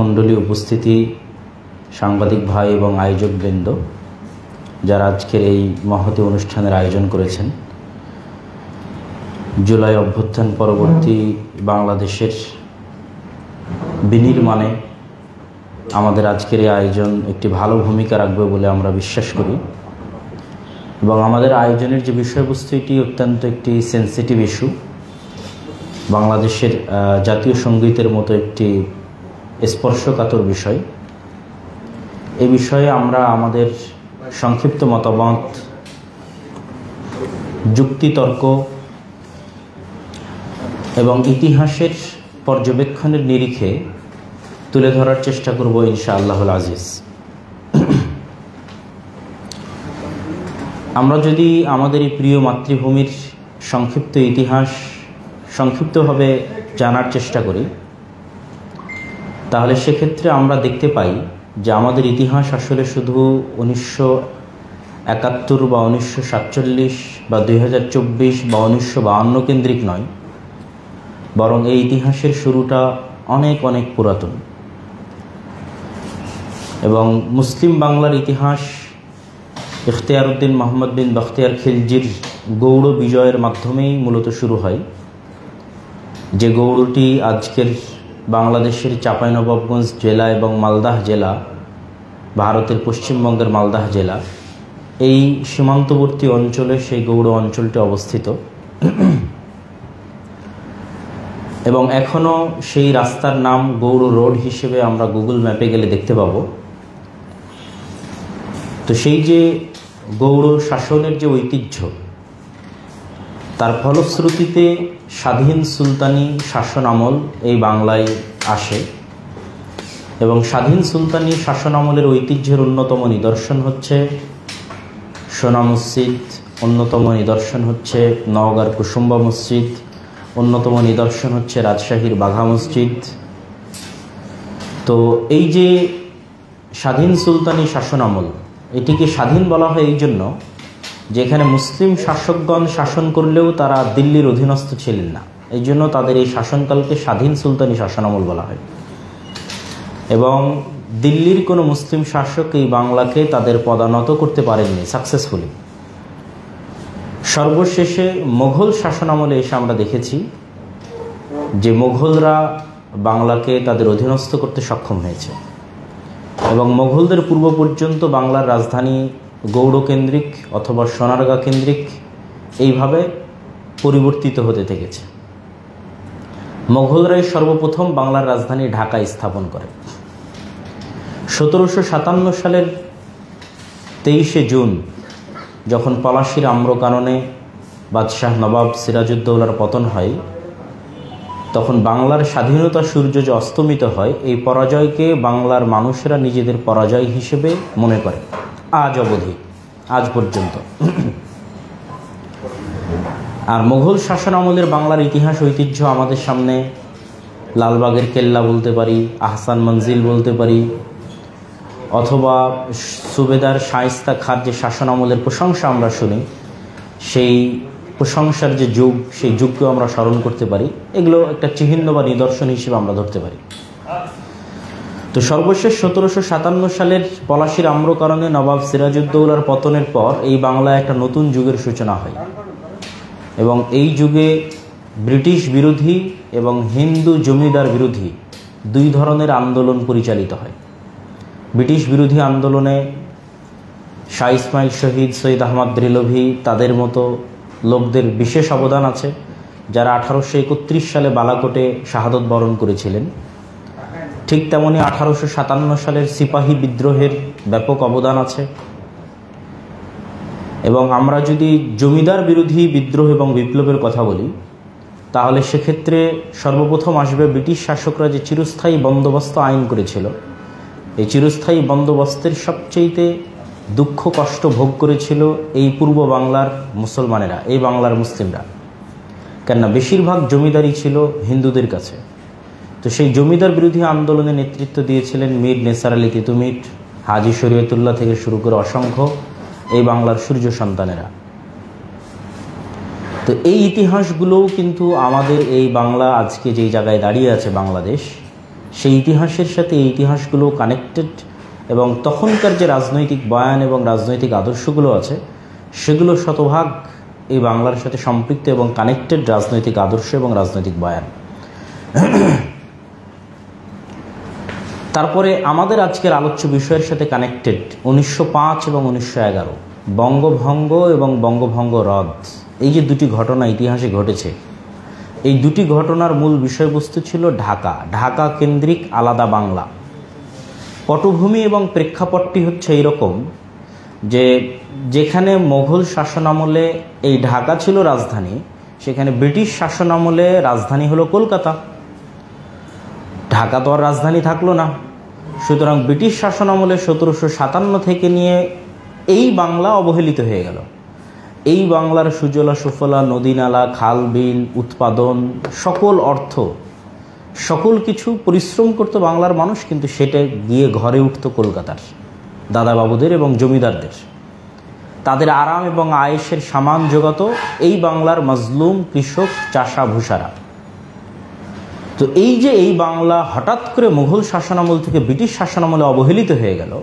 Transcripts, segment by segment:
মণ্ডলী উপস্থিতি, সাংবাদিক ভাই এবং আয়োজকবৃন্দ যারা আজকের এই মহতী অনুষ্ঠানের আয়োজন করেছেন, জুলাই অভ্যুত্থান পরবর্তী বাংলাদেশের বিনির্মাণে আমাদের আজকের এই আয়োজন একটি ভালো ভূমিকা রাখবে বলে আমরা বিশ্বাস করি এবং আমাদের আয়োজনের যে বিষয়বস্তু এটি অত্যন্ত একটি সেন্সিটিভ ইস্যু। বাংলাদেশের জাতীয় সঙ্গীতের মতো একটি স্পর্শকাতর বিষয়। এই বিষয়ে আমরা আমাদের সংক্ষিপ্ত মতামত, যুক্তিতর্ক এবং ইতিহাসের পর্যবেক্ষণের নিরিখে তুলে ধরার চেষ্টা করব ইনশাআল্লাহুল আজিজ। আমরা যদি আমাদের এই প্রিয় মাতৃভূমির সংক্ষিপ্ত ইতিহাস সংক্ষিপ্তভাবে জানার চেষ্টা করি, তাহলে সেক্ষেত্রে আমরা দেখতে পাই যে আমাদের ইতিহাস আসলে শুধু 1971 বা 1947 বা 2024 বা 1952 কেন্দ্রিক নয়, বরং এই ইতিহাসের শুরুটা অনেক অনেক পুরাতন। এবং মুসলিম বাংলার ইতিহাস ইখতিয়ার উদ্দিন মোহাম্মদ বিন বখতিয়ার খিলজির গৌড় বিজয়ের মাধ্যমেই মূলত শুরু হয়, যে গৌড়টি আজকের বাংলাদেশের চাঁপাইনবাবগঞ্জ জেলা এবং মালদাহ জেলা, ভারতের পশ্চিমবঙ্গের মালদাহ জেলা, এই সীমান্তবর্তী অঞ্চলে সেই গৌড় অঞ্চলটি অবস্থিত এবং এখনও সেই রাস্তার নাম গৌড় রোড হিসেবে আমরা গুগল ম্যাপে গেলে দেখতে পাব। তো সেই যে গৌড় শাসনের যে ঐতিহ্য, তার ফলশ্রুতিতে স্বাধীন সুলতানি শাসন আমল এই বাংলায় আসে এবং স্বাধীন সুলতানি শাসন আমলের ঐতিহ্যের অন্যতম নিদর্শন হচ্ছে সোনা মসজিদ, অন্যতম নিদর্শন হচ্ছে নওগাঁর কুসুম্বা মসজিদ, অন্যতম নিদর্শন হচ্ছে রাজশাহীর বাঘা মসজিদ। তো এই যে স্বাধীন সুলতানি শাসন আমল, এটিকে স্বাধীন বলা হয় এই জন্য যেখানে মুসলিম শাসকগণ শাসন করলেও তারা দিল্লির অধীনস্থ ছিলেন না, এই জন্য তাদের এই শাসনকালকে স্বাধীন সুলতানি শাসনামল বলা হয়। এবং দিল্লির কোনো মুসলিম শাসক এই বাংলাকে তাদের পদানত করতে পারেননি সাকসেসফুলি। সর্বশেষে মোঘল শাসনামলে এসে আমরা দেখেছি যে মোঘলরা বাংলাকে তাদের অধীনস্থ করতে সক্ষম হয়েছে এবং মোঘলদের পূর্ব পর্যন্ত বাংলার রাজধানী গৌড়কেন্দ্রিক অথবা সোনারগাঁ কেন্দ্রিক এইভাবে পরিবর্তিত হতে থেকেছে। মোঘলরাই সর্বপ্রথম বাংলার রাজধানী ঢাকায় স্থাপন করে। 1757 সালের 23শে জুন যখন পলাশীর আম্রকাননে বাদশাহ নবাব সিরাজউদ্দৌলার পতন হয়, তখন বাংলার স্বাধীনতা সূর্য যে অস্তমিত হয়, এই পরাজয়কে বাংলার মানুষেরা নিজেদের পরাজয় হিসেবে মনে করে আজ অবধি, আজ পর্যন্ত। আর মুঘল শাসন আমলের বাংলার ইতিহাস ঐতিহ্য আমাদের সামনে লালবাগের কেল্লা বলতে পারি, আহসান মঞ্জিল বলতে পারি, অথবা সুবেদার শায়েস্তা খাঁর যে শাসন আমলের প্রশংসা আমরা শুনি, সেই প্রশংসার যে যুগ, সেই যুগকেও আমরা স্মরণ করতে পারি। এগুলো একটা চিহ্ন বা নিদর্শন হিসেবে আমরা ধরতে পারি। তো সর্বশেষ 1757 সালের পলাশীর আম্রকাননে নবাব সিরাজউদ্দৌলার পতনের পর এই বাংলায় একটা নতুন যুগের সূচনা হয় এবং এই যুগে ব্রিটিশ বিরোধী এবং হিন্দু জমিদার বিরোধী দুই ধরনের আন্দোলন পরিচালিত হয়। ব্রিটিশ বিরোধী আন্দোলনে শাহ ইসমাইল শহীদ, সৈয়দ আহমদ দেহলভী, তাদের মতো লোকদের বিশেষ অবদান আছে, যারা 1831 সালে বালাকোটে শাহাদত বরণ করেছিলেন। ঠিক তেমনি 1857 সালের সিপাহী বিদ্রোহের ব্যাপক অবদান আছে। এবং আমরা যদি জমিদার বিরোধী বিদ্রোহ এবং বিপ্লবের কথা বলি, তাহলে সেক্ষেত্রে সর্বপ্রথম আসবে ব্রিটিশ শাসকরা যে চিরস্থায়ী বন্দোবস্ত আইন করেছিল। এই চিরস্থায়ী বন্দোবস্তের সবচেয়ে দুঃখ কষ্ট ভোগ করেছিল এই পূর্ব বাংলার মুসলমানেরা, এই বাংলার মুসলিমরা, কেননা বেশিরভাগ জমিদারি ছিল হিন্দুদের কাছে। তো সেই জমিদার বিরোধী আন্দোলনে নেতৃত্ব দিয়েছিলেন মীর নেসার আলী তিতুমির, হাজী শরীয়তুল্লাহ থেকে শুরু করে অসংখ্য এই বাংলার সূর্য সন্তানেরা। তো এই ইতিহাসগুলোও কিন্তু আমাদের এই বাংলা আজকে যেই জায়গায় দাঁড়িয়ে আছে বাংলাদেশ, সেই ইতিহাসের সাথে এই ইতিহাসগুলো কানেক্টেড, এবং তখনকার যে রাজনৈতিক বয়ান এবং রাজনৈতিক আদর্শগুলো আছে সেগুলো শতভাগ এই বাংলার সাথে সম্পৃক্ত এবং কানেক্টেড রাজনৈতিক আদর্শ এবং রাজনৈতিক বয়ান। তারপরে আমাদের আজকের আলোচ্য বিষয়ের সাথে কানেক্টেড 1905 এবং 1911 বঙ্গভঙ্গ এবং বঙ্গভঙ্গ রদ, এই যে দুটি ঘটনা ইতিহাসে ঘটেছে, এই দুটি ঘটনার মূল বিষয়বস্তু ছিল ঢাকা কেন্দ্রিক আলাদা বাংলা। পটভূমি এবং প্রেক্ষাপটটি হচ্ছে এইরকম যে যেখানে মোগল শাসনামলে এই ঢাকা ছিল রাজধানী, সেখানে ব্রিটিশ শাসনামলে রাজধানী হলো কলকাতা। ঢাকা তো আর রাজধানী থাকলো না। সুতরাং ব্রিটিশ শাসনামলে 1757 থেকে নিয়ে এই বাংলা অবহেলিত হয়ে গেল। এই বাংলার সুজলা সুফলা, নদী নালা, খাল বিল, উৎপাদন, সকল অর্থ, সকল কিছু পরিশ্রম করতো বাংলার মানুষ, কিন্তু সেটা গিয়ে ঘরে উঠত কলকাতার দাদাবাবুদের এবং জমিদারদের। তাদের আরাম এবং আয়েশের সামান জোগাতো এই বাংলার মজলুম কৃষক, চাষা, ভূষারা। তো এই যে এই বাংলা হঠাৎ করে মুঘল শাসনামল থেকে ব্রিটিশ শাসনামলে অবহেলিত হয়ে গেল,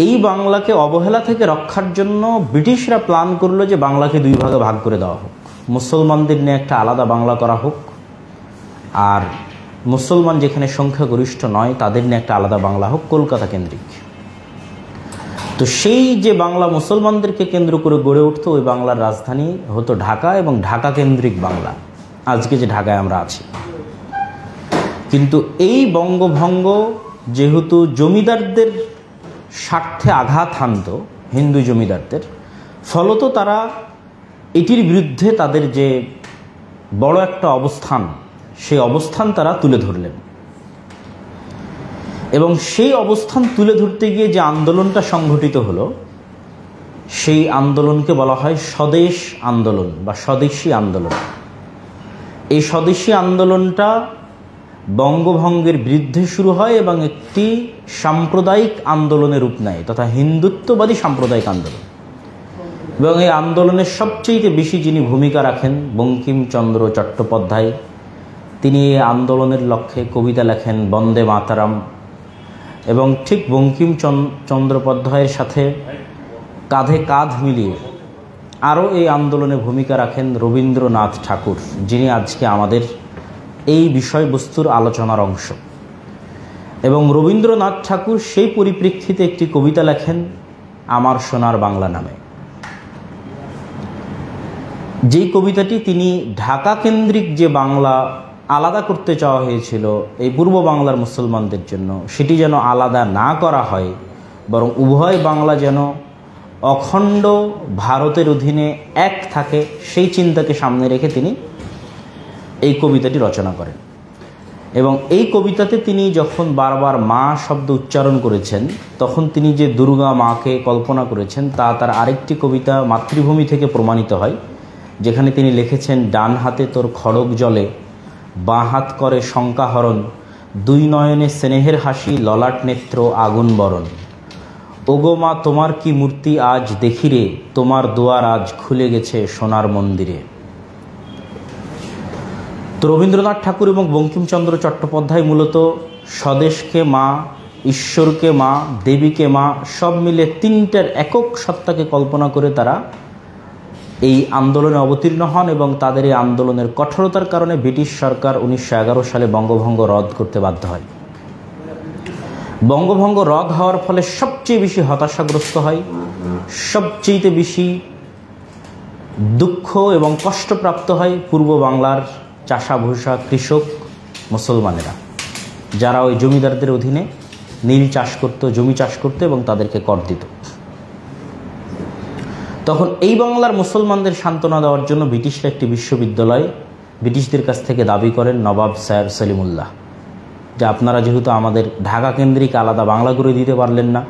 এই বাংলাকে অবহেলা থেকে রক্ষার জন্য ব্রিটিশরা প্ল্যান করলো যে বাংলাকে দুই ভাগে ভাগ করে দেওয়া হোক, মুসলমানদের নিয়ে একটা আলাদা বাংলা করা হোক, আর মুসলমান যেখানে সংখ্যাগরিষ্ঠ নয় তাদের নিয়ে একটা আলাদা বাংলা হোক, কলকাতা কেন্দ্রিক। তো সেই যে বাংলা মুসলমানদেরকে কেন্দ্র করে গড়ে উঠতো, ওই বাংলার রাজধানী হতো ঢাকা এবং ঢাকা কেন্দ্রিক বাংলা, আজকে যে ঢাকায় আমরা আছি। কিন্তু এই বঙ্গভঙ্গ যেহেতু জমিদারদের স্বার্থে আঘাত হানত, হিন্দু জমিদারদের, ফলত তারা এটির বিরুদ্ধে তাদের যে বড় একটা অবস্থান, সেই অবস্থান তারা তুলে ধরলেন। এবং সেই অবস্থান তুলে ধরতে গিয়ে যে আন্দোলনটা সংঘটিত হলো, সেই আন্দোলনকে বলা হয় স্বদেশ আন্দোলন বা স্বদেশী আন্দোলন। এই স্বদেশী আন্দোলনটা বঙ্গভঙ্গের বিরুদ্ধে শুরু হয় এবং একটি সাম্প্রদায়িক আন্দোলনের রূপ নেয়, তথা হিন্দুত্ববাদী সাম্প্রদায়িক আন্দোলন। এবং এই আন্দোলনের সবচেয়ে বেশি যিনি ভূমিকা রাখেন, বঙ্কিমচন্দ্র চট্টোপাধ্যায়। তিনি এই আন্দোলনের লক্ষ্যে কবিতা লেখেন বন্দে মাতারাম, এবং ঠিক বঙ্কিমচন্দ্রোপাধ্যায়ের সাথে কাঁধে কাঁধ মিলিয়ে আরও এই আন্দোলনে ভূমিকা রাখেন রবীন্দ্রনাথ ঠাকুর, যিনি আজকে আমাদের এই বিষয়বস্তুর আলোচনার অংশ। এবং রবীন্দ্রনাথ ঠাকুর সেই পরিপ্রেক্ষিতে একটি কবিতা লেখেন আমার সোনার বাংলা নামে। যেই কবিতাটি তিনি ঢাকা কেন্দ্রিক যে বাংলা আলাদা করতে চাওয়া হয়েছিল এই পূর্ব বাংলার মুসলমানদের জন্য, সেটি যেন আলাদা না করা হয়, বরং উভয় বাংলা যেন অখণ্ড ভারতের অধীনে এক থাকে, সেই চিন্তাকে সামনে রেখে তিনি এই কবিতাটি রচনা করেন। এবং এই কবিতাতে তিনি যখন বারবার মা শব্দ উচ্চারণ করেছেন, তখন তিনি যে দুর্গা মাকে কল্পনা করেছেন তা তার আরেকটি কবিতা মাতৃভূমি থেকে প্রমাণিত হয়, যেখানে তিনি লিখেছেন ডান হাতে তোর খড়গ জলে, বাঁ হাত করে শঙ্কাহরণ, দুই নয়নে স্নেহের হাসি, ললাট নেত্র আগুন বরণ। ওগো মা তোমার কি মূর্তি আজ দেখিরে, তোমার দুয়ার আজ খুলে গেছে সোনার মন্দিরে। তো রবীন্দ্রনাথ ঠাকুর এবং বঙ্কিমচন্দ্র চট্টোপাধ্যায় মূলত স্বদেশকে মা, ঈশ্বরকে মা, দেবীকে মা, সব মিলে তিনটার একক সত্তাকে কল্পনা করে তারা এই আন্দোলনে অবতীর্ণ হন। এবং তাদের এই আন্দোলনের কঠোরতার কারণে ব্রিটিশ সরকার 1911 সালে বঙ্গভঙ্গ রদ করতে বাধ্য হয়। বঙ্গভঙ্গ রদ হওয়ার ফলে সবচেয়ে বেশি হতাশাগ্রস্ত হয়, সবচেয়ে বেশি দুঃখ এবং কষ্টপ্রাপ্ত হয় পূর্ব বাংলার চাষা ভূষা কৃষক মুসলমানেরা, যারা ওই জমিদারদের অধীনে নীল চাষ করত, জমি চাষ করত এবং তাদেরকে কর দিত। তখন এই বাংলার মুসলমানদের সান্ত্বনা দেওয়ার জন্য ব্রিটিশরা একটি বিশ্ববিদ্যালয় ব্রিটিশদের কাছ থেকে দাবি করেন নবাব স্যার সলিমুল্লাহ, যে আপনারা যেহেতু আমাদের ঢাকা কেন্দ্রিক আলাদা বাংলা করে দিতে পারলেন না,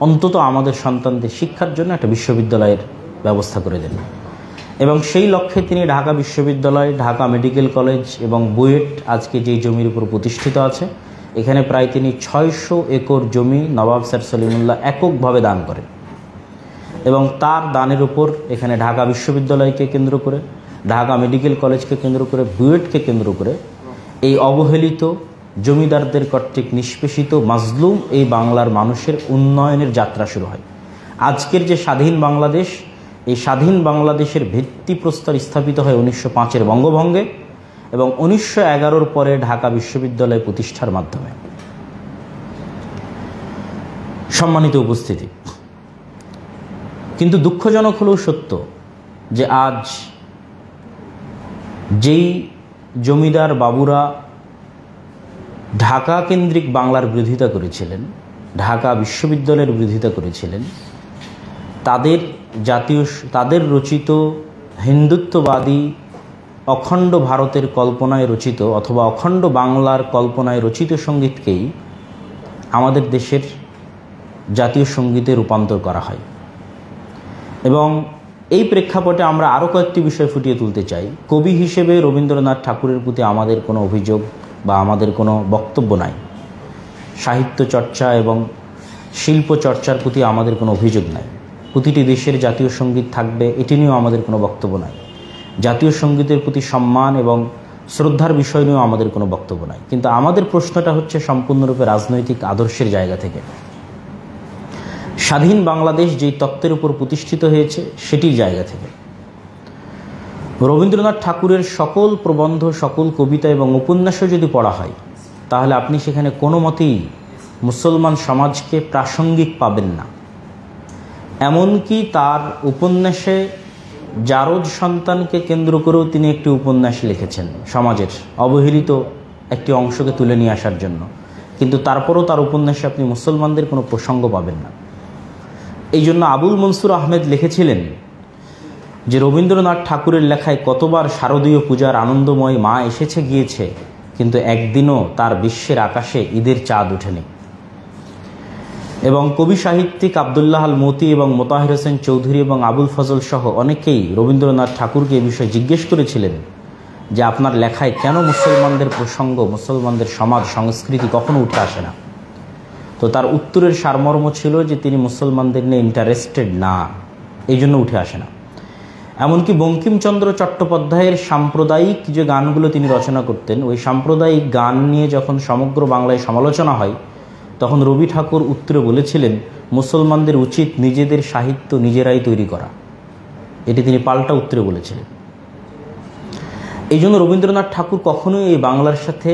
অন্তত আমাদের সন্তানদের শিক্ষার জন্য একটা বিশ্ববিদ্যালয়ের ব্যবস্থা করে দেন। এবং সেই লক্ষ্যে তিনি ঢাকা বিশ্ববিদ্যালয়, ঢাকা মেডিকেল কলেজ এবং বুয়েট আজকে যেই জমির উপর প্রতিষ্ঠিত আছে, এখানে প্রায় তিনি 600 একর জমি নবাব স্যার সলিমুল্লাহ এককভাবে দান করেন। এবং তার দানের উপর এখানে ঢাকা বিশ্ববিদ্যালয়কে কেন্দ্র করে, ঢাকা মেডিকেল কলেজকে কেন্দ্র করে, বুয়েটকে কেন্দ্র করে এই অবহেলিত জমিদারদের কর্তৃক নিষ্পেষিত মাজলুম এই বাংলার মানুষের উন্নয়নের যাত্রা শুরু হয়। আজকের যে স্বাধীন বাংলাদেশ, এই স্বাধীন বাংলাদেশের ভিত্তিপ্রস্তর স্থাপিত হয় 1905-এর বঙ্গভঙ্গে এবং 1911-র পরে ঢাকা বিশ্ববিদ্যালয় প্রতিষ্ঠার মাধ্যমে। সম্মানিত উপস্থিতি, কিন্তু দুঃখজনক হলেও সত্য যে আজ যেই জমিদার বাবুরা ঢাকা কেন্দ্রিক বাংলার বিরোধিতা করেছিলেন, ঢাকা বিশ্ববিদ্যালয়ের বিরোধিতা করেছিলেন, তাদের রচিত হিন্দুত্ববাদী অখণ্ড ভারতের কল্পনায় রচিত অথবা অখণ্ড বাংলার কল্পনায় রচিত সঙ্গীতকেই আমাদের দেশের জাতীয় সঙ্গীতে রূপান্তর করা হয়। এবং এই প্রেক্ষাপটে আমরা আরও কয়েকটি বিষয় ফুটিয়ে তুলতে চাই। কবি হিসেবে রবীন্দ্রনাথ ঠাকুরের প্রতি আমাদের কোনো অভিযোগ বা আমাদের কোনো বক্তব্য নাই। সাহিত্য চর্চা এবং শিল্প চর্চার প্রতি আমাদের কোনো অভিযোগ নাই। প্রতিটি দেশের জাতীয় সঙ্গীত থাকবে, এটি নিয়েও আমাদের কোনো বক্তব্য নাই। জাতীয় সঙ্গীতের প্রতি সম্মান এবং শ্রদ্ধার বিষয় নিয়েও আমাদের কোনো বক্তব্য নাই। কিন্তু আমাদের প্রশ্নটা হচ্ছে সম্পূর্ণরূপে রাজনৈতিক আদর্শের জায়গা থেকে। স্বাধীন বাংলাদেশ যেই তত্ত্বের উপর প্রতিষ্ঠিত হয়েছে সেটির জায়গা থেকে। রবীন্দ্রনাথ ঠাকুরের সকল প্রবন্ধ, সকল কবিতা এবং উপন্যাসও যদি পড়া হয়, তাহলে আপনি সেখানে কোনো মতেই মুসলমান সমাজকে প্রাসঙ্গিক পাবেন না। এমনকি তার উপন্যাসে জারদ সন্তানকে কেন্দ্র করেও তিনি একটি উপন্যাস লিখেছেন সমাজের অবহেলিত একটি অংশকে তুলে নিয়ে আসার জন্য, কিন্তু তারপরও তার উপন্যাসে আপনি মুসলমানদের কোনো প্রসঙ্গ পাবেন না। এই জন্য আবুল মনসুর আহমেদ লিখেছিলেন যে রবীন্দ্রনাথ ঠাকুরের লেখায় কতবার শারদীয় পূজার আনন্দময় মা এসেছে গিয়েছে, কিন্তু একদিনও তার বিশ্বের আকাশে ঈদের চাঁদ ওঠেনি। এবং কবি সাহিত্যিক আবদুল্লাহ আল মতি এবং মোতাহির হোসেন চৌধুরী এবং আবুল ফজল সহ অনেকেই রবীন্দ্রনাথ ঠাকুরকে এ বিষয়ে জিজ্ঞেস করেছিলেন যে আপনার লেখায় কেন মুসলমানদের প্রসঙ্গ, মুসলমানদের সমাজ সংস্কৃতি কখনো উঠে আসে না। তো তার উত্তরের সারমর্ম ছিল যে তিনি মুসলমানদের নিয়ে ইন্টারেস্টেড না, এই জন্য উঠে আসে না। এমনকি বঙ্কিমচন্দ্র চট্টোপাধ্যায়ের সাম্প্রদায়িক যে গানগুলো তিনি রচনা করতেন, ওই সাম্প্রদায়িক গান নিয়ে যখন সমগ্র বাংলায় সমালোচনা হয়, তখন রবি ঠাকুর উত্তরে বলেছিলেন মুসলমানদের উচিত নিজেদের সাহিত্য নিজেরাই তৈরি করা। এটি তিনি পাল্টা উত্তরে বলেছিলেন। এই জন্য রবীন্দ্রনাথ ঠাকুর কখনোই এই বাংলার সাথে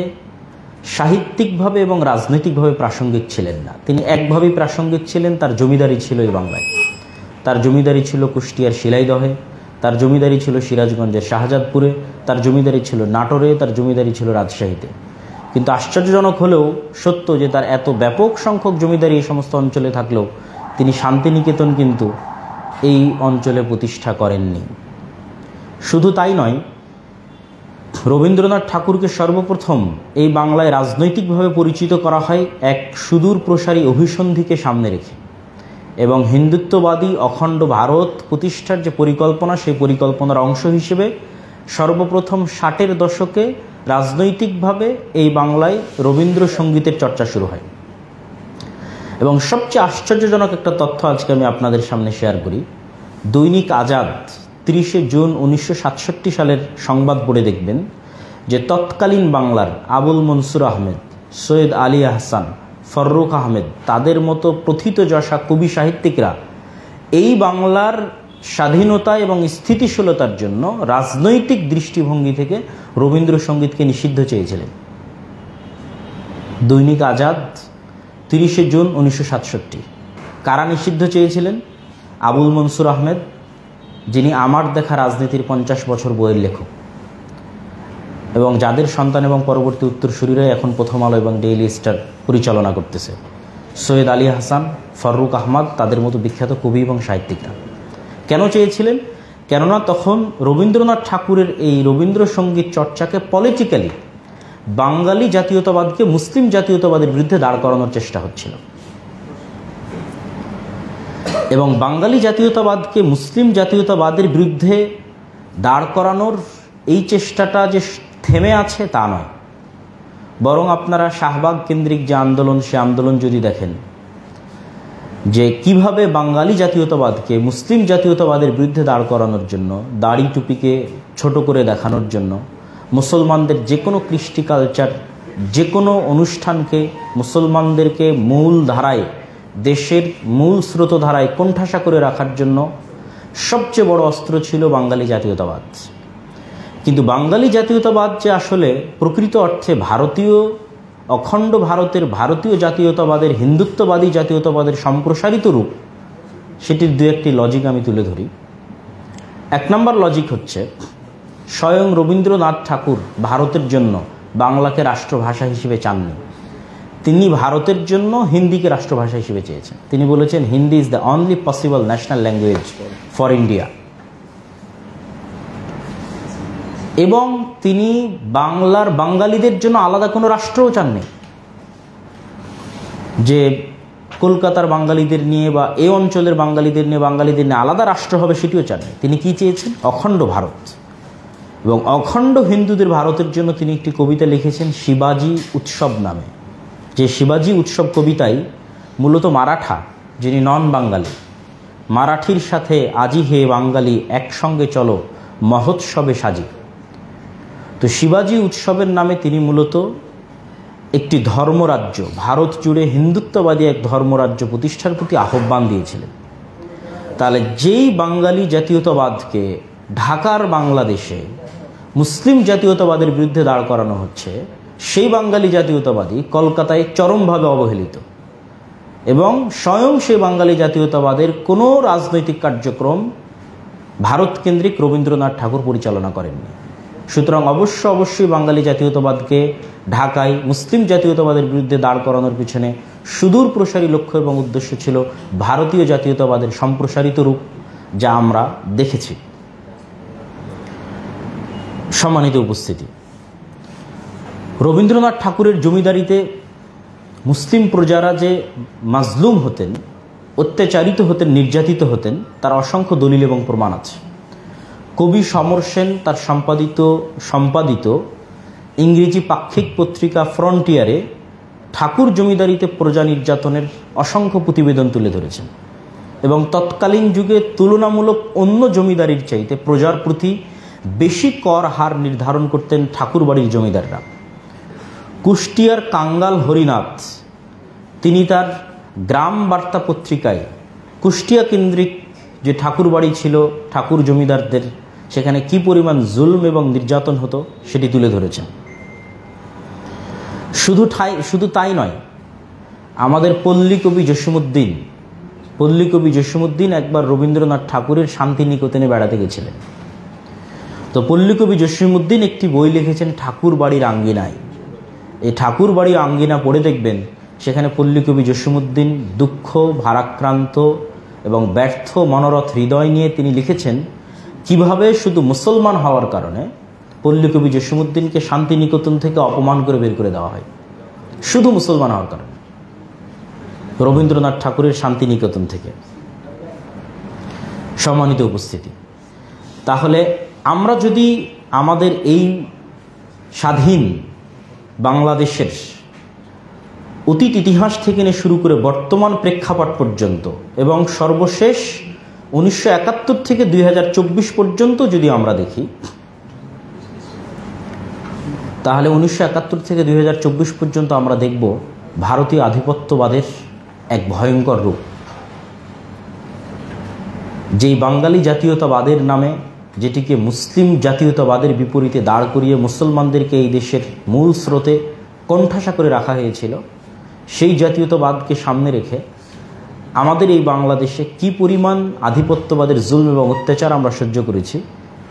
সাহিত্যিকভাবে এবং রাজনৈতিকভাবে প্রাসঙ্গিক ছিলেন না। তিনি একভাবেই প্রাসঙ্গিক ছিলেন, তার জমিদারি ছিল এই বাংলায়। তার জমিদারি ছিল কুষ্টিয়ার শিলাইদহে, তার জমিদারি ছিল সিরাজগঞ্জের শাহজাদপুরে, তার জমিদারি ছিল নাটোরে, তার জমিদারি ছিল রাজশাহীতে। কিন্তু আশ্চর্যজনক হলেও সত্য যে তার এত ব্যাপক সংখ্যক জমিদারি এই সমস্ত অঞ্চলে থাকলেও তিনি শান্তিনিকেতন কিন্তু এই অঞ্চলে প্রতিষ্ঠা করেননি। শুধু তাই নয়, রবীন্দ্রনাথ ঠাকুরকে সর্বপ্রথম এই বাংলায় রাজনৈতিকভাবে পরিচিত করা হয় এক সুদূর প্রসারী অভিসন্ধিকে সামনে রেখে, এবং হিন্দুত্ববাদী অখণ্ড ভারত প্রতিষ্ঠার যে পরিকল্পনা, সেই পরিকল্পনার অংশ হিসেবে সর্বপ্রথম 60-এর দশকে রাজনৈতিকভাবে এই বাংলায় রবীন্দ্রসঙ্গীতের চর্চা শুরু হয়। এবং সবচেয়ে আশ্চর্যজনক একটা তথ্য আজকে আমি আপনাদের সামনে শেয়ার করি। দৈনিক আজাদ 30শে জুন 1967 সালের সংবাদ পড়ে দেখবেন যে তৎকালীন বাংলার আবুল মনসুর আহমেদ, সৈয়দ আলী আহসান, ফররুখ আহমেদ, তাদের মতো প্রথিতযশা কবি সাহিত্যিকরা এই বাংলার স্বাধীনতা এবং স্থিতিশীলতার জন্য রাজনৈতিক দৃষ্টিভঙ্গি থেকে রবীন্দ্রসঙ্গীতকে নিষিদ্ধ চেয়েছিলেন। দৈনিক আজাদ 30শে জুন 1967। কারা নিষিদ্ধ চেয়েছিলেন? আবুল মনসুর আহমেদ, যিনি আমার দেখা রাজনীতির 50 বছর বইয়ের লেখক এবং যাদের সন্তান এবং পরবর্তী উত্তরসূরিরাই এখন প্রথম আলো এবং ডেইলি স্টার পরিচালনা করতেছে। সৈয়দ আলী হাসান, ফররুখ আহমদ, তাদের মতো বিখ্যাত কবি এবং সাহিত্যিকরা কেন চেয়েছিলেন? কেননা তখন রবীন্দ্রনাথ ঠাকুরের এই রবীন্দ্রসঙ্গীত চর্চাকে পলিটিক্যালি বাঙালি জাতীয়তাবাদকে মুসলিম জাতীয়তাবাদের বিরুদ্ধে দাঁড় করানোর চেষ্টা হচ্ছিল, এবং বাঙালি জাতীয়তাবাদকে মুসলিম জাতীয়তাবাদের বিরুদ্ধে দাঁড় করানোর এই চেষ্টাটা যে থেমে আছে তা নয়, বরং আপনারা শাহবাগ কেন্দ্রিক যে আন্দোলন, সে আন্দোলন যদি দেখেন যে কিভাবে বাঙালি জাতীয়তাবাদকে মুসলিম জাতীয়তাবাদের বিরুদ্ধে দাঁড় করানোর জন্য, দাড়ি টুপিকে ছোট করে দেখানোর জন্য, মুসলমানদের যে কোনো কৃষ্টি কালচার যে কোনো অনুষ্ঠানকে মুসলমানদেরকে মূল ধারায়, দেশের মূল স্রোতধারায় কোণঠাসা করে রাখার জন্য সবচেয়ে বড় অস্ত্র ছিল বাঙালি জাতীয়তাবাদ। কিন্তু বাঙালি জাতীয়তাবাদ যে আসলে প্রকৃত অর্থে ভারতীয়, অখণ্ড ভারতের ভারতীয় জাতীয়তাবাদের, হিন্দুত্ববাদী জাতীয়তাবাদের সম্প্রসারিত রূপ, সেটির দু একটি লজিক আমি তুলে ধরি। এক নম্বর লজিক হচ্ছে, স্বয়ং রবীন্দ্রনাথ ঠাকুর ভারতের জন্য বাংলাকে রাষ্ট্রভাষা হিসেবে চাননি। তিনি ভারতের জন্য হিন্দিকে রাষ্ট্রভাষা হিসেবে চেয়েছেন। তিনি বলেছেন, Hindi is the only possible national language for India. এবং তিনি বাংলার বাঙালিদের জন্য আলাদা কোনো রাষ্ট্রও চাননি, যে কলকাতার বাঙালিদের নিয়ে বা এই অঞ্চলের বাঙালিদের নিয়ে আলাদা রাষ্ট্র হবে, সেটিও চাননি। তিনি কি চেয়েছেন? অখণ্ড ভারত। এবং অখণ্ড হিন্দুদের ভারতের জন্য তিনি একটি কবিতা লিখেছেন শিবাজি উৎসব নামে। যে শিবাজি উৎসব কবিতায় মূলত মারাঠা, যিনি নন বাঙালি, মারাঠির সাথে আজি হে বাঙালি একসঙ্গে চলো মহোৎসবে সাজি। তো শিবাজি উৎসবের নামে তিনি মূলত একটি ধর্মরাজ্য, ভারত জুড়ে হিন্দুত্ববাদী এক ধর্মরাজ্য প্রতিষ্ঠার প্রতি আহ্বান দিয়েছিলেন। তাহলে যেই বাঙালি জাতীয়তাবাদকে ঢাকার বাংলাদেশে মুসলিম জাতীয়তাবাদের বিরুদ্ধে দাঁড় করানো হচ্ছে, সেই বাঙালি জাতীয়তাবাদী কলকাতায় চরমভাবে অবহেলিত, এবং স্বয়ং সেই বাঙালি জাতীয়তাবাদের কোনো রাজনৈতিক কার্যক্রম ভারতকেন্দ্রিক রবীন্দ্রনাথ ঠাকুর পরিচালনা করেননি। সুতরাং অবশ্যই বাঙালি জাতীয়তাবাদকে ঢাকায় মুসলিম জাতীয়তাবাদের বিরুদ্ধে দাঁড় করানোর পিছনে সুদূর প্রসারী লক্ষ্য এবং উদ্দেশ্য ছিল ভারতীয় জাতীয়তাবাদের সম্প্রসারিত রূপ, যা আমরা দেখেছি। সম্মানিত উপস্থিতি, রবীন্দ্রনাথ ঠাকুরের জমিদারিতে মুসলিম প্রজারা যে মাজলুম হতেন, অত্যাচারিত হতেন, নির্যাতিত হতেন, তার অসংখ্য দলিল এবং প্রমাণ আছে। কবি সমর সেন তার সম্পাদিত ইংরেজি পাক্ষিক পত্রিকা ফ্রন্টিয়ারে ঠাকুর জমিদারিতে প্রজা নির্যাতনের অসংখ্য প্রতিবেদন তুলে ধরেছেন, এবং তৎকালীন যুগে তুলনামূলক অন্য জমিদারির চাইতে প্রজার প্রতি বেশি কর হার নির্ধারণ করতেন ঠাকুরবাড়ির জমিদাররা। কুষ্টিয়ার কাঙ্গাল হরিনাথ তিনি তার গ্রাম বার্তা পত্রিকায় কুষ্টিয়া কেন্দ্রিক যে ঠাকুরবাড়ি ছিল ঠাকুর জমিদারদের, সেখানে কি পরিমাণ জুলম এবং নির্যাতন হতো সেটি তুলে ধরেছেন। শুধু তাই নয়, আমাদের পল্লী কবি জসীমউদ্দিন একবার রবীন্দ্রনাথ ঠাকুরের শান্তিনিকেতনে বেড়াতে গেছিলেন। তো পল্লী কবি জসীমউদ্দিন একটি বই লিখেছেন ঠাকুর বাড়ির আঙ্গিনায়। এই ঠাকুর বাড়ির আঙ্গিনা পড়ে দেখবেন, সেখানে পল্লী কবি জসীমউদ্দিন দুঃখ, ভারাক্রান্ত এবং ব্যর্থ মনোরথ হৃদয় নিয়ে তিনি লিখেছেন কিভাবে শুধু মুসলমান হওয়ার কারণে পল্লী কবি জসীমউদ্দিনকে শান্তিনিকেতন থেকে অপমান করে বের করে দেওয়া হয়। শুধু মুসলমান হওয়ার কারণে রবীন্দ্রনাথ ঠাকুরের শান্তিনিকেতন থেকে। সম্মানিত উপস্থিতি, তাহলে আমরা যদি আমাদের এই স্বাধীন বাংলাদেশের অতীত ইতিহাস থেকে নিয়ে শুরু করে বর্তমান প্রেক্ষাপট পর্যন্ত এবং সর্বশেষ 1971 থেকে 2024 পর্যন্ত যদি আমরা দেখি, তাহলে 1971 থেকে 2024 পর্যন্ত আমরা দেখব ভারতীয় আধিপত্যবাদের এক ভয়ঙ্কর রূপ। যেই বাঙালি জাতীয়তাবাদের নামে, যেটিকে মুসলিম জাতীয়তাবাদের বিপরীতে দাঁড় করিয়ে মুসলমানদেরকে এই দেশের মূল স্রোতে কোণঠাসা করে রাখা হয়েছিল, সেই জাতীয়তাবাদকে সামনে রেখে আমাদের এই বাংলাদেশে কি পরিমাণ আধিপত্যবাদের জুলম এবং অত্যাচার আমরা সহ্য করেছি,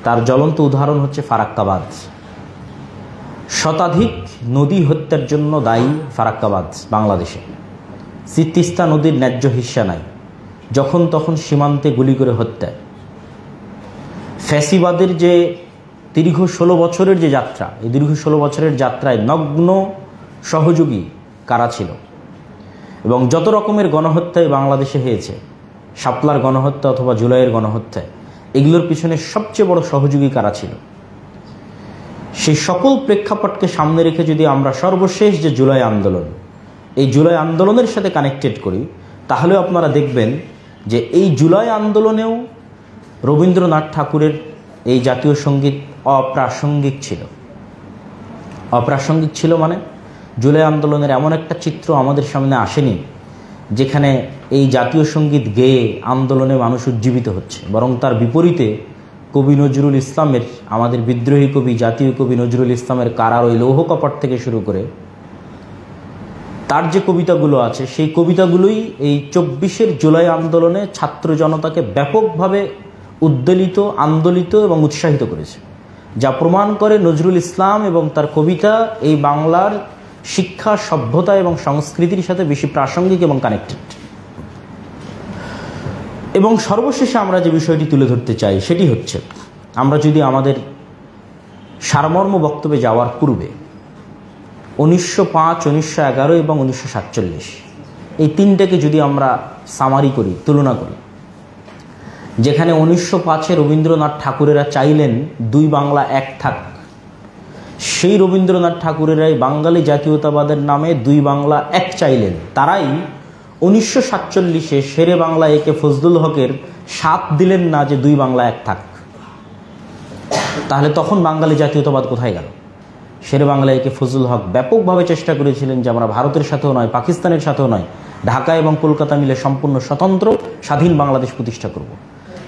তার জ্বলন্ত উদাহরণ হচ্ছে ফারাক্কাবাদ। শতাধিক নদী হত্যার জন্য দায়ী ফারাক্কাবাদ বাংলাদেশে। তিস্তা নদীর ন্যায্য হিস্সা নাই, যখন তখন সীমান্তে গুলি করে হত্যা। ফ্যাসিবাদের যে দীর্ঘ 16 বছরের যে যাত্রা, এই দীর্ঘ 16 বছরের যাত্রায় নগ্ন সহযোগী কারা ছিল, এবং যত রকমের গণহত্যায় বাংলাদেশে হয়েছে, শাপলার গণহত্যা অথবা জুলাইয়ের গণহত্যায়, এগুলোর পিছনে সবচেয়ে বড় সহযোগী কারা ছিল, সেই সকল প্রেক্ষাপটকে সামনে রেখে যদি আমরা সর্বশেষ যে জুলাই আন্দোলন, এই জুলাই আন্দোলনের সাথে কানেক্টেড করি, তাহলেও আপনারা দেখবেন যে এই জুলাই আন্দোলনেও রবীন্দ্রনাথ ঠাকুরের এই জাতীয় সঙ্গীত অপ্রাসঙ্গিক ছিল। অপ্রাসঙ্গিক ছিল মানে জুলাই আন্দোলনের এমন একটা চিত্র আমাদের সামনে আসেনি যেখানে এই জাতীয় সঙ্গীত গেয়ে আন্দোলনে মানুষ উজ্জীবিত হচ্ছে, বরং তার বিপরীতে কবি নজরুল ইসলামের, আমাদের বিদ্রোহী কবি, জাতীয় কবি নজরুল ইসলামের কারার ওই লৌহ কপাট থেকে শুরু করে তার যে কবিতাগুলো আছে, সেই কবিতাগুলোই এই 24-এর জুলাই আন্দোলনে ছাত্র জনতাকে ব্যাপকভাবে উদ্বেলিত, আন্দোলিত এবং উৎসাহিত করেছে, যা প্রমাণ করে নজরুল ইসলাম এবং তার কবিতা এই বাংলার শিক্ষা, সভ্যতা এবং সংস্কৃতির সাথে বেশি প্রাসঙ্গিক এবং কানেক্টেড। এবং সর্বশেষে আমরা যে বিষয়টি তুলে ধরতে চাই সেটি হচ্ছে, আমরা যদি আমাদের সারমর্ম বক্তব্যে যাওয়ার পূর্বে 1905, 1911 এবং 1947 এই তিনটাকে যদি আমরা সামারি করি, তুলনা করি, যেখানে 1905-এ রবীন্দ্রনাথ ঠাকুরেরা চাইলেন দুই বাংলা এক থাক, সেই রবীন্দ্রনাথ ঠাকুরেরাই বাঙালি জাতীয়তাবাদের নামে দুই বাংলা এক চাইলেন। তারাই 1947-এ শেরে বাংলা একে ফজলুল হকের সাথ দিলেন না যে দুই বাংলা এক থাক। তাহলে তখন বাঙালি জাতীয়তাবাদ কোথায় গেল? শেরে বাংলা একে ফজলুল হক ব্যাপকভাবে চেষ্টা করেছিলেন যে আমরা ভারতের সাথেও নয়, পাকিস্তানের সাথেও নয়, ঢাকা এবং কলকাতা মিলে সম্পূর্ণ স্বতন্ত্র স্বাধীন বাংলাদেশ প্রতিষ্ঠা করব।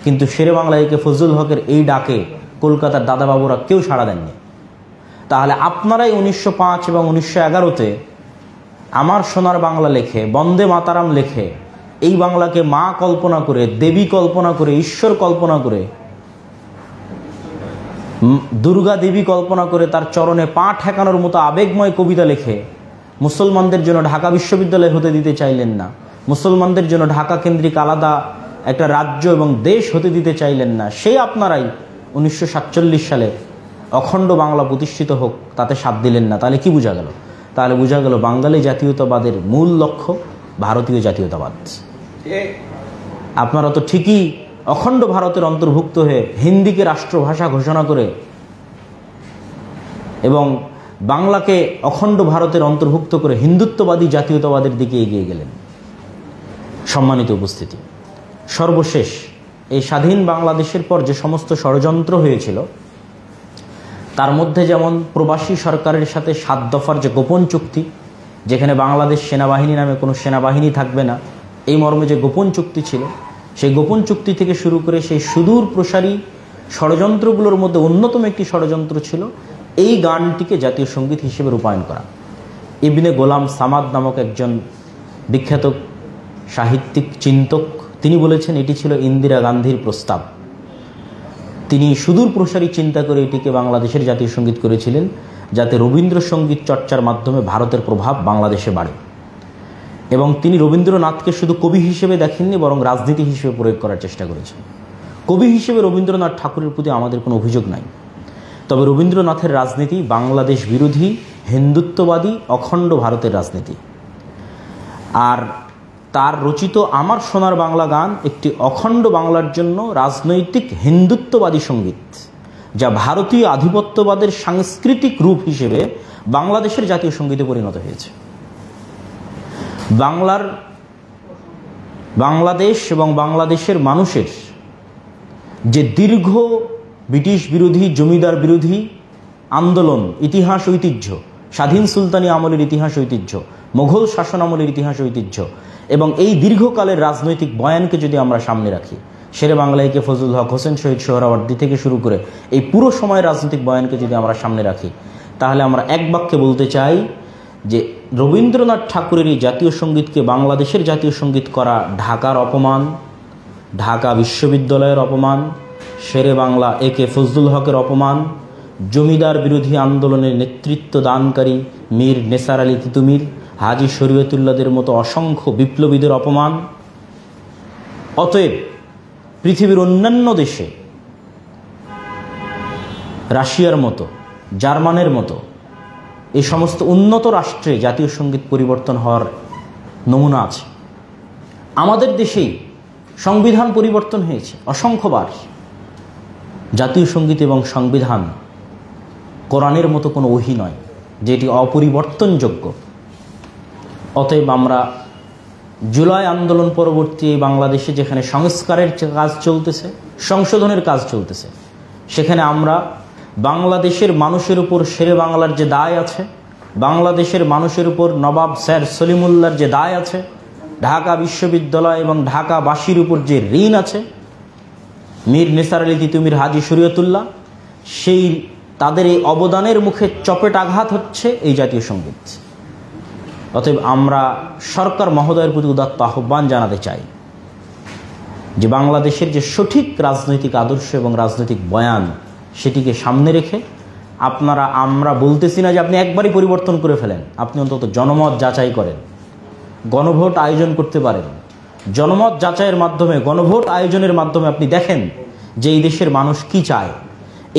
কিন্তু শেরে বাংলা একে ফজলুল হকের এই ডাকে কলকাতার দাদাবাবুরা কেউ সাড়া দেননি। তাহলে আপনারাই 1905 এবং 1911-তে আমার সোনার বাংলা লেখে, বন্দে মাতারাম লেখে, এই বাংলাকে মা কল্পনা করে, দেবী কল্পনা করে, ঈশ্বর কল্পনা করে, দুর্গা দেবী কল্পনা করে তার চরণে পা ঠেকানোর মতো আবেগময় কবিতা লেখে মুসলমানদের জন্য ঢাকা বিশ্ববিদ্যালয় হতে দিতে চাইলেন না, মুসলমানদের জন্য ঢাকা কেন্দ্রিক আলাদা একটা রাজ্য এবং দেশ হতে দিতে চাইলেন না। সেই আপনারাই 1947 সালে অখণ্ড বাংলা প্রতিষ্ঠিত হোক তাতে সাথ দিলেন না। তাহলে কি বোঝা গেল? তাহলে বোঝা গেল বাঙালি জাতীয়তাবাদের মূল লক্ষ্য ভারতীয় জাতীয়তাবাদ। আপনারা তো ঠিকই অখণ্ড ভারতের অন্তর্ভুক্ত হয়ে হিন্দিকে রাষ্ট্রভাষা ঘোষণা করে এবং বাংলাকে অখণ্ড ভারতের অন্তর্ভুক্ত করে হিন্দুত্ববাদী জাতীয়তাবাদের দিকে এগিয়ে গেলেন। সম্মানিত উপস্থিতি, সর্বশেষ এই স্বাধীন বাংলাদেশের পর যে সমস্ত ষড়যন্ত্র হয়েছিল তার মধ্যে যেমন প্রবাসী সরকারের সাথে 7 দফার যে গোপন চুক্তি, যেখানে বাংলাদেশ সেনাবাহিনী নামে কোনো সেনাবাহিনী থাকবে না, এই মর্মে যে গোপন চুক্তি ছিল, সেই গোপন চুক্তি থেকে শুরু করে সেই সুদূর প্রসারী ষড়যন্ত্রগুলোর মধ্যে অন্যতম একটি ষড়যন্ত্র ছিল এই গানটিকে জাতীয় সঙ্গীত হিসেবে রূপায়ণ করা। ইবনে গোলাম সামাদ নামক একজন বিখ্যাত সাহিত্যিক, চিন্তক, তিনি বলেছেন এটি ছিল ইন্দিরা গান্ধীর প্রস্তাব। তিনি সুদূর প্রসারী চিন্তা করে এটিকে বাংলাদেশের জাতীয় সঙ্গীত করেছিলেন, যাতে রবীন্দ্রসঙ্গীত চর্চার মাধ্যমে ভারতের প্রভাব বাংলাদেশে বাড়ে। এবং তিনি রবীন্দ্রনাথকে শুধু কবি হিসেবে দেখেননি, বরং রাজনীতি হিসেবে প্রয়োগ করার চেষ্টা করেছেন। কবি হিসেবে রবীন্দ্রনাথ ঠাকুরের প্রতি আমাদের কোনো অভিযোগ নাই, তবে রবীন্দ্রনাথের রাজনীতি বাংলাদেশ বিরোধী, হিন্দুত্ববাদী, অখণ্ড ভারতের রাজনীতি। আর তার রচিত আমার সোনার বাংলা গান একটি অখণ্ড বাংলার জন্য রাজনৈতিক হিন্দুত্ববাদী সঙ্গীত, যা ভারতীয় আধিপত্যবাদের সাংস্কৃতিক রূপ হিসেবে বাংলাদেশের জাতীয় সঙ্গীতে পরিণত হয়েছে। বাংলাদেশ এবং বাংলাদেশের মানুষের যে দীর্ঘ ব্রিটিশ বিরোধী, জমিদার বিরোধী আন্দোলন, ইতিহাস ঐতিহ্য, স্বাধীন সুলতানি আমলের ইতিহাস ঐতিহ্য, মোঘল শাসন আমলের ইতিহাস ঐতিহ্য এবং এই দীর্ঘকালের রাজনৈতিক বয়ানকে যদি আমরা সামনে রাখি, শেরে বাংলাকে ফজলুল হক, হোসেন শহীদ সোহরাওয়ার্দী থেকে শুরু করে এই পুরো সময়ের রাজনৈতিক বয়ানকে যদি আমরা সামনে রাখি, তাহলে আমরা এক বাক্যে বলতে চাই যে রবীন্দ্রনাথ ঠাকুরের এই জাতীয় সঙ্গীতকে বাংলাদেশের জাতীয় সঙ্গীত করা ঢাকার অপমান, ঢাকা বিশ্ববিদ্যালয়ের অপমান, শেরে বাংলা একে ফজলুল হকের অপমান, জমিদার বিরোধী আন্দোলনের নেতৃত্ব দানকারী মীর নেসার আলী তিতুমির, হাজী শরীয়তুল্লাহদের মতো অসংখ্য বিপ্লবীদের অপমান। অতএব পৃথিবীর অন্যান্য দেশে রাশিয়ার মতো, জার্মানের মতো এই সমস্ত উন্নত রাষ্ট্রে জাতীয় সঙ্গীত পরিবর্তন হওয়ার নমুনা আছে। আমাদের দেশেই সংবিধান পরিবর্তন হয়েছে অসংখ্যবার। জাতীয় সঙ্গীত এবং সংবিধান কোরআনের মতো কোনো ওহী নয় যেটি অপরিবর্তনযোগ্য। অতএব আমরা জুলাই আন্দোলন পরবর্তী বাংলাদেশে যেখানে সংস্কারের কাজ চলতেছে, সংশোধনের কাজ চলতেছে, সেখানে আমরা বাংলাদেশের মানুষের উপর শেরে বাংলার যে দায় আছে বাংলাদেশের মানুষের উপর নবাব স্যার সলিমুল্লাহর যে দায় আছে, ঢাকা বিশ্ববিদ্যালয় এবং ঢাকাবাসীর উপর যে ঋণ আছে, মীর নিসার আলী তিতুমীর, হাজী শরীয়তুল্লাহ, সেই তাদের এই অবদানের মুখে চপেটাঘাত হচ্ছে এই জাতীয় সঙ্গীত। অতএব আমরা সরকার মহোদয়ের প্রতি উদাত্ত আহ্বান জানাতে চাই যে বাংলাদেশের যে সঠিক রাজনৈতিক আদর্শ এবং রাজনৈতিক বয়ান, সেটিকে সামনে রেখে আমরা বলতেছি না যে আপনি একবারই পরিবর্তন করে ফেলেন, আপনি অন্তত জনমত যাচাই করেন, গণভোট আয়োজন করতে পারেন। জনমত যাচাইয়ের মাধ্যমে, গণভোট আয়োজনের মাধ্যমে আপনি দেখেন যে এই দেশের মানুষ কি চায়,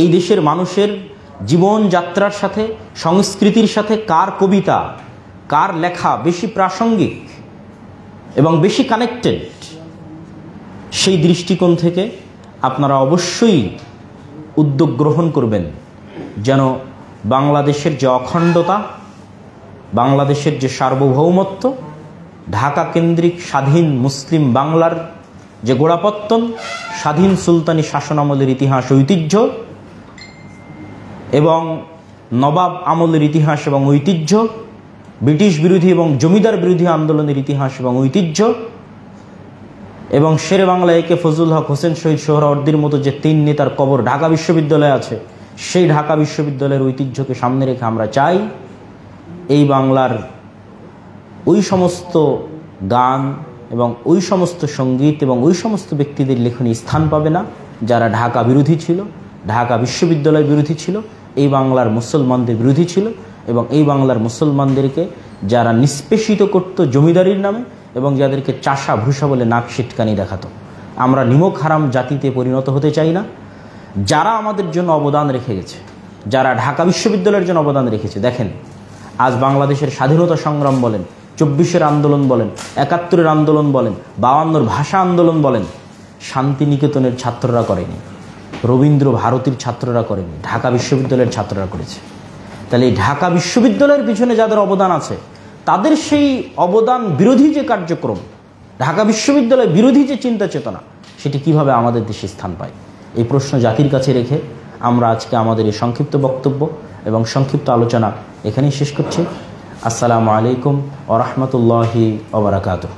এই দেশের মানুষের জীবনযাত্রার সাথে, সংস্কৃতির সাথে কার কবিতা, কার লেখা বেশি প্রাসঙ্গিক এবং বেশি কানেক্টেড। সেই দৃষ্টিকোণ থেকে আপনারা অবশ্যই উদ্যোগ গ্রহণ করবেন যেন বাংলাদেশের যে অখণ্ডতা, বাংলাদেশের যে সার্বভৌমত্ব, ঢাকা কেন্দ্রিক স্বাধীন মুসলিম বাংলার যে গোড়াপত্তন, স্বাধীন সুলতানি শাসনামলের ইতিহাস ঐতিহ্য এবং নবাব আমলের ইতিহাস এবং ঐতিহ্য, ব্রিটিশ বিরোধী এবং জমিদার বিরোধী আন্দোলনের ইতিহাস এবং ঐতিহ্য, এবং শেরে বাংলা একে ফজলুল হক, হোসেন শহীদ সোহরাওয়ার্দীর মতো যে 3 নেতার কবর ঢাকা বিশ্ববিদ্যালয়ে আছে, সেই ঢাকা বিশ্ববিদ্যালয়ের ঐতিহ্যকে সামনে রেখে আমরা চাই এই বাংলার ওই সমস্ত গান এবং ওই সমস্ত সঙ্গীত এবং ওই সমস্ত ব্যক্তিদের লেখনী স্থান পাবে না যারা ঢাকা বিরোধী ছিল, ঢাকা বিশ্ববিদ্যালয় বিরোধী ছিল, এই বাংলার মুসলমানদের বিরোধী ছিল, এবং এই বাংলার মুসলমানদেরকে যারা নিষ্পেষিত করত জমিদারির নামে এবং যাদেরকে চাষা ভূষা বলে নাক সিটকানি দেখাতো। আমরা নিমক হারাম জাতিতে পরিণত হতে চাই না। যারা আমাদের জন্য অবদান রেখে গেছে, যারা ঢাকা বিশ্ববিদ্যালয়ের জন্য অবদান রেখেছে, দেখেন আজ বাংলাদেশের স্বাধীনতা সংগ্রাম বলেন, 24-এর আন্দোলন বলেন, 71-এর আন্দোলন বলেন, 52-র ভাষা আন্দোলন বলেন, শান্তিনিকেতনের ছাত্ররা করেনি, রবীন্দ্র ভারতীর ছাত্ররা করেনি, ঢাকা বিশ্ববিদ্যালয়ের ছাত্ররা করেছে। তাহলে এই ঢাকা বিশ্ববিদ্যালয়ের পিছনে যাদের অবদান আছে, তাদের সেই অবদান বিরোধী যে কার্যক্রম, ঢাকা বিশ্ববিদ্যালয় বিরোধী যে চিন্তা চেতনা, সেটি কিভাবে আমাদের দেশে স্থান পায়, এই প্রশ্ন জাতির কাছে রেখে আমরা আজকে আমাদের এই সংক্ষিপ্ত বক্তব্য এবং সংক্ষিপ্ত আলোচনা এখানেই শেষ করছি। আসসালামু আলাইকুম ওয়া রাহমাতুল্লাহি ওয়া বারাকাতুহু।